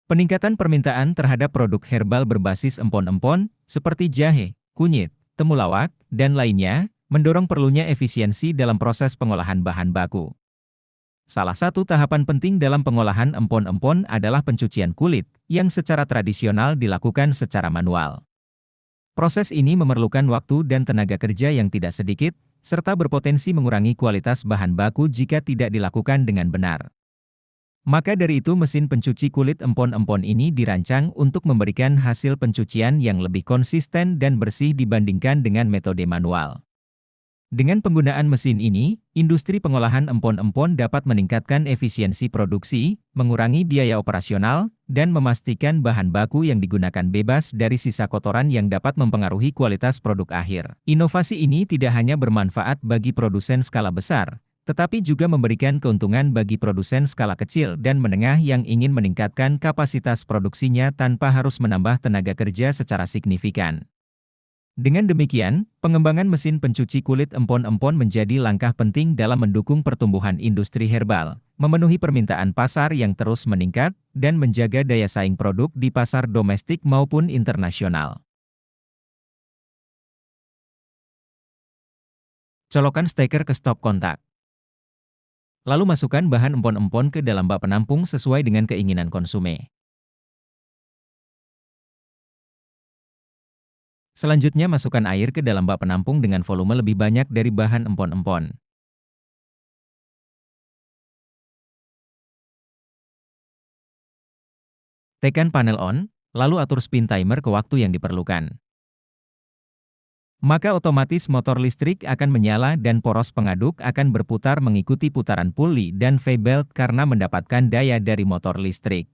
Peningkatan permintaan terhadap produk herbal berbasis empon-empon, seperti jahe, kunyit, temulawak, dan lainnya, mendorong perlunya efisiensi dalam proses pengolahan bahan baku. Salah satu tahapan penting dalam pengolahan empon-empon adalah pencucian kulit, yang secara tradisional dilakukan secara manual. Proses ini memerlukan waktu dan tenaga kerja yang tidak sedikit, serta berpotensi mengurangi kualitas bahan baku jika tidak dilakukan dengan benar. Maka dari itu mesin pencuci kulit empon-empon ini dirancang untuk memberikan hasil pencucian yang lebih konsisten dan bersih dibandingkan dengan metode manual. Dengan penggunaan mesin ini, industri pengolahan empon-empon dapat meningkatkan efisiensi produksi, mengurangi biaya operasional, dan memastikan bahan baku yang digunakan bebas dari sisa kotoran yang dapat mempengaruhi kualitas produk akhir. Inovasi ini tidak hanya bermanfaat bagi produsen skala besar, tetapi juga memberikan keuntungan bagi produsen skala kecil dan menengah yang ingin meningkatkan kapasitas produksinya tanpa harus menambah tenaga kerja secara signifikan. Dengan demikian, pengembangan mesin pencuci kulit empon-empon menjadi langkah penting dalam mendukung pertumbuhan industri herbal, memenuhi permintaan pasar yang terus meningkat, dan menjaga daya saing produk di pasar domestik maupun internasional. Colokan steker ke stop kontak. Lalu masukkan bahan empon-empon ke dalam bak penampung sesuai dengan keinginan konsumen. Selanjutnya masukkan air ke dalam bak penampung dengan volume lebih banyak dari bahan empon-empon. Tekan panel on, lalu atur spin timer ke waktu yang diperlukan. Maka otomatis motor listrik akan menyala dan poros pengaduk akan berputar mengikuti putaran puli dan V-belt karena mendapatkan daya dari motor listrik.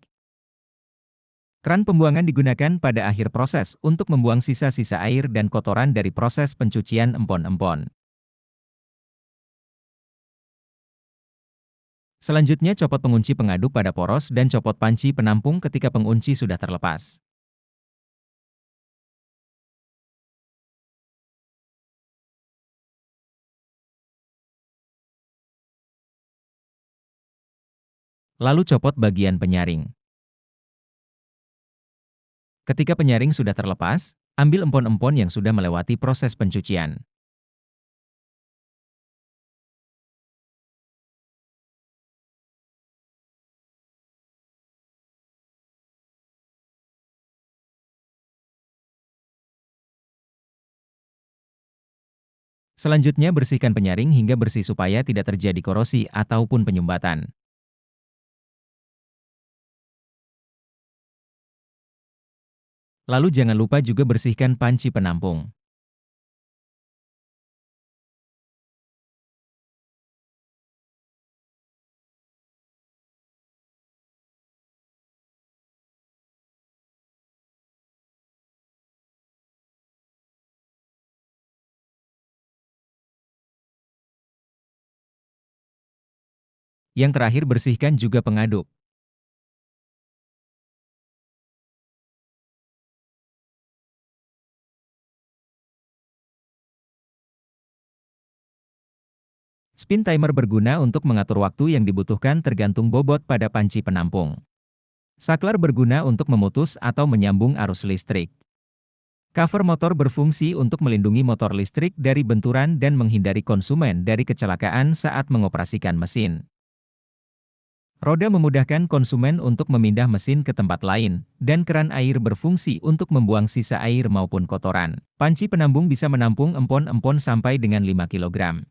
Kran pembuangan digunakan pada akhir proses untuk membuang sisa-sisa air dan kotoran dari proses pencucian empon-empon. Selanjutnya copot pengunci pengaduk pada poros dan copot panci penampung ketika pengunci sudah terlepas. Lalu copot bagian penyaring. Ketika penyaring sudah terlepas, ambil empon-empon yang sudah melewati proses pencucian. Selanjutnya bersihkan penyaring hingga bersih supaya tidak terjadi korosi ataupun penyumbatan. Lalu jangan lupa juga bersihkan panci penampung. Yang terakhir bersihkan juga pengaduk. Spin timer berguna untuk mengatur waktu yang dibutuhkan tergantung bobot pada panci penampung. Saklar berguna untuk memutus atau menyambung arus listrik. Cover motor berfungsi untuk melindungi motor listrik dari benturan dan menghindari konsumen dari kecelakaan saat mengoperasikan mesin. Roda memudahkan konsumen untuk memindah mesin ke tempat lain, dan keran air berfungsi untuk membuang sisa air maupun kotoran. Panci penambung bisa menampung empon-empon sampai dengan 5 kg.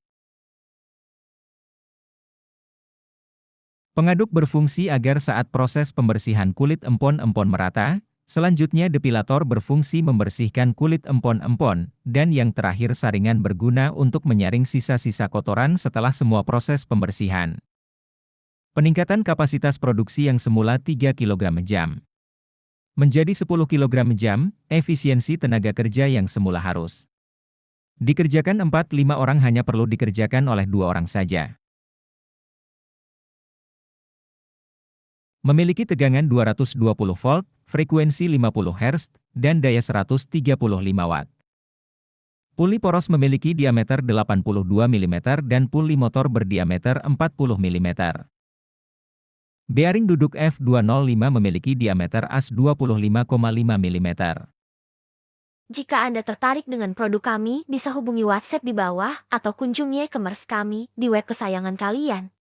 Pengaduk berfungsi agar saat proses pembersihan kulit empon-empon merata, selanjutnya depilator berfungsi membersihkan kulit empon-empon, dan yang terakhir saringan berguna untuk menyaring sisa-sisa kotoran setelah semua proses pembersihan. Peningkatan kapasitas produksi yang semula 3 kg jam menjadi 10 kg jam, efisiensi tenaga kerja yang semula harus dikerjakan 4-5 orang hanya perlu dikerjakan oleh 2 orang saja. Memiliki tegangan 220 volt, frekuensi 50 Hz, dan daya 135 Watt. Puli poros memiliki diameter 82 mm dan puli motor berdiameter 40 mm. Bearing duduk F205 memiliki diameter as 25,5 mm. Jika Anda tertarik dengan produk kami, bisa hubungi WhatsApp di bawah atau kunjungi e-commerce kami di web kesayangan kalian.